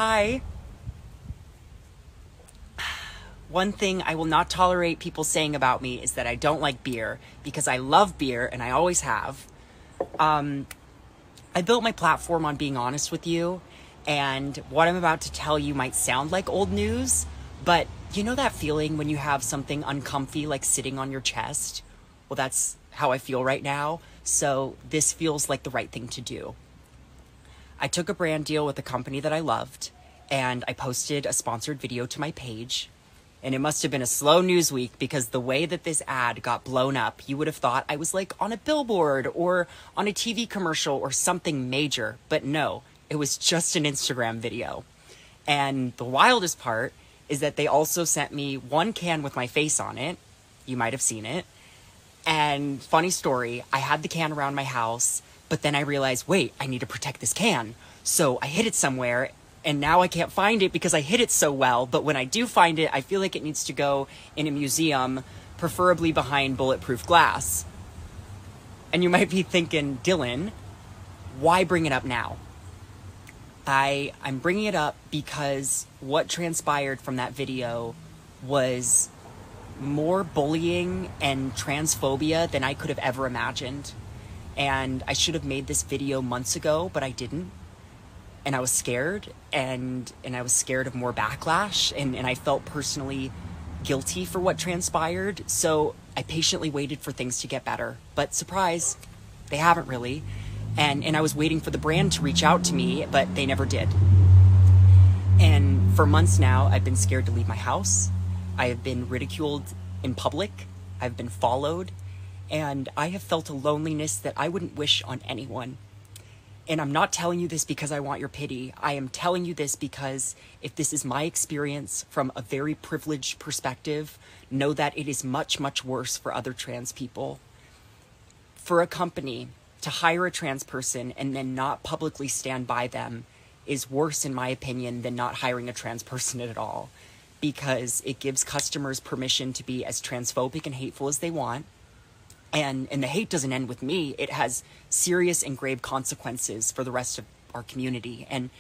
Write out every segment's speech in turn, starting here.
Hi. One thing I will not tolerate people saying about me is that I don't like beer, because I love beer and I always have. I built my platform on being honest with you, and what I'm about to tell you might sound like old news, but you know that feeling when you have something uncomfy like sitting on your chest? Well, that's how I feel right now, so this feels like the right thing to do. I took a brand deal with a company that I loved, and I posted a sponsored video to my page. And it must have been a slow news week, because the way that this ad got blown up, you would have thought I was like on a billboard or on a TV commercial or something major. But no, it was just an Instagram video. And the wildest part is that they also sent me one can with my face on it. You might have seen it. And funny story, I had the can around my house, but then I realized, wait, I need to protect this can. So I hid it somewhere, and now I can't find it because I hid it so well. But when I do find it, I feel like it needs to go in a museum, preferably behind bulletproof glass. And you might be thinking, Dylan, why bring it up now? I'm bringing it up because what transpired from that video was more bullying and transphobia than I could have ever imagined. And I should have made this video months ago, but I didn't. And I was scared, and I was scared of more backlash, and I felt personally guilty for what transpired. So I patiently waited for things to get better. But surprise, they haven't really. And I was waiting for the brand to reach out to me, but they never did. And for months now, I've been scared to leave my house. I have been ridiculed in public. I've been followed. And I have felt a loneliness that I wouldn't wish on anyone. And I'm not telling you this because I want your pity. I am telling you this because if this is my experience from a very privileged perspective, know that it is much, much worse for other trans people. For a company to hire a trans person and then not publicly stand by them is worse, in my opinion, than not hiring a trans person at all, because it gives customers permission to be as transphobic and hateful as they want. And the hate doesn't end with me. It has serious and grave consequences for the rest of our community. And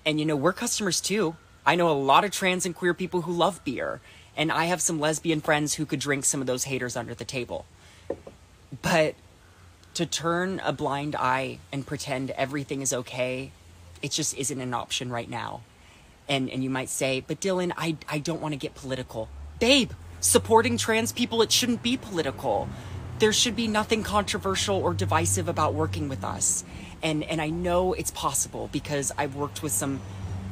you know, we're customers too. I know a lot of trans and queer people who love beer. And I have some lesbian friends who could drink some of those haters under the table. But to turn a blind eye and pretend everything is okay, it just isn't an option right now. And you might say, but Dylan, I don't want to get political. Babe, supporting trans people, it shouldn't be political. There should be nothing controversial or divisive about working with us. And I know it's possible because I've worked with some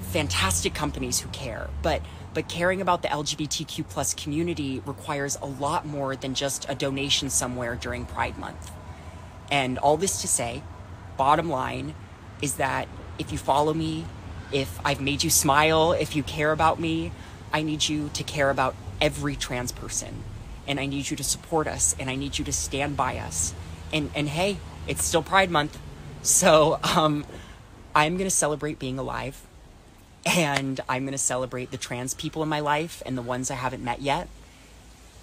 fantastic companies who care. But caring about the LGBTQ plus community requires a lot more than just a donation somewhere during Pride Month. And all this to say, bottom line is that if you follow me, if I've made you smile, if you care about me, I need you to care about every trans person. And I need you to support us, and I need you to stand by us. And hey, it's still Pride Month. So I'm going to celebrate being alive. And I'm going to celebrate the trans people in my life and the ones I haven't met yet.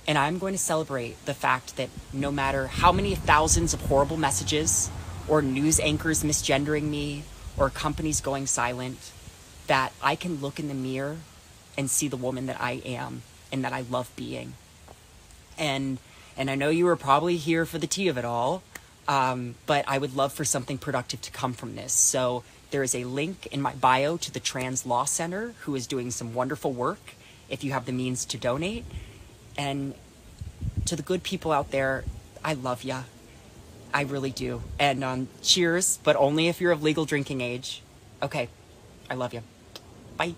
And I'm going to celebrate the fact that no matter how many thousands of horrible messages or news anchors misgendering me or companies going silent, that I can look in the mirror and see the woman that I am and that I love being. And I know you were probably here for the tea of it all, but I would love for something productive to come from this. So there is a link in my bio to the Trans Law Center, who is doing some wonderful work if you have the means to donate. And to the good people out there, I love ya. I really do. And cheers, but only if you're of legal drinking age. Okay, I love you. Bye.